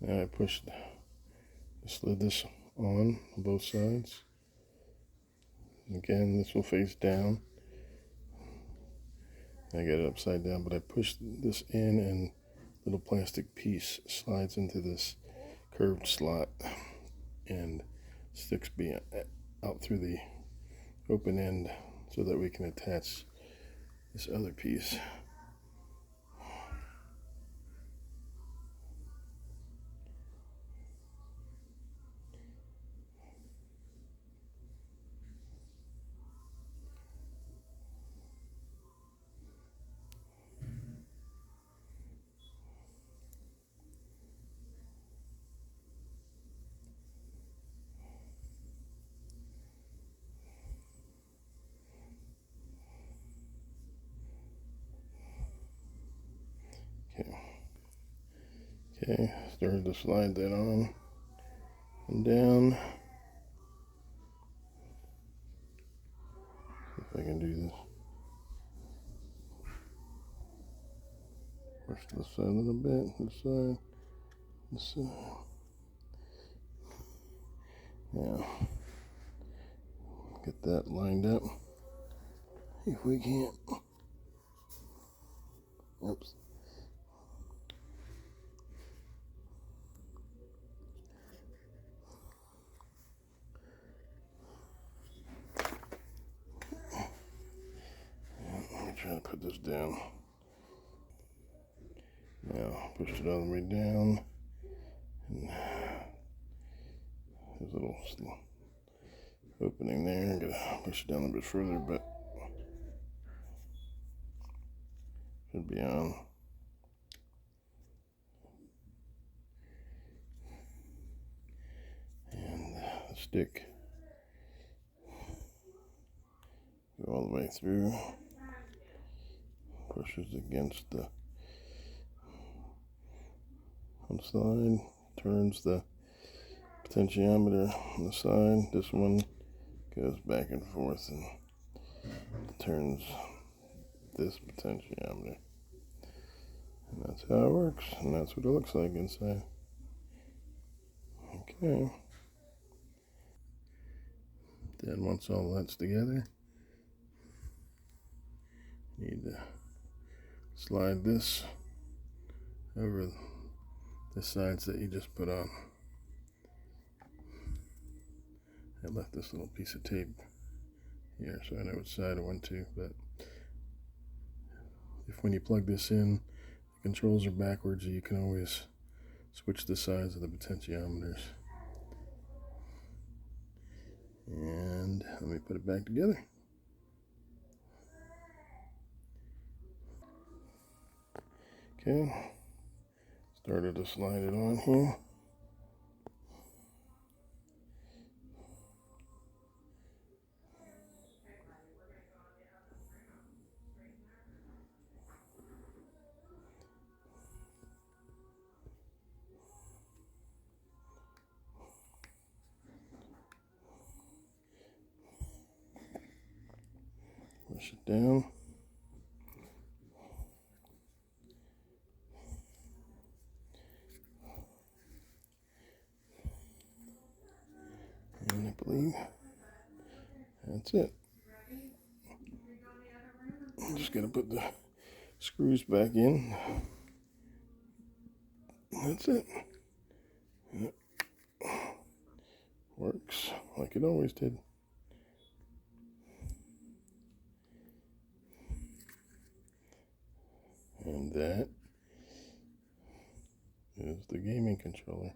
Now I slid this on both sides. Again, this will face down. I got it upside down, but I pushed this in and little plastic piece slides into this curved slot and sticks out through the open end so that we can attach this other piece. Okay, started to slide that on and down. See if I can do this. Push to the side a little bit, this side. Now, get that lined up. If we can't. Oops. Let me try to put this down. Now, push it all the way down. And there's a little opening there. I'm gonna push it down a bit further, but should be on. And the stick go all the way through. Pushes against the one side, turns the potentiometer on the side. This one goes back and forth and turns this potentiometer. And that's how it works, and that's what it looks like inside. Okay. Then once all that's together, you need to slide this over the sides that you just put on. I left this little piece of tape here so I know which side I went to, but if when you plug this in, the controls are backwards, you can always switch the size of the potentiometers. And let me put it back together. Okay, started to slide it on here. Push it down. And I believe that's it. I'm just gonna put the screws back in. That's it. It works like it always did. And that is the gaming controller.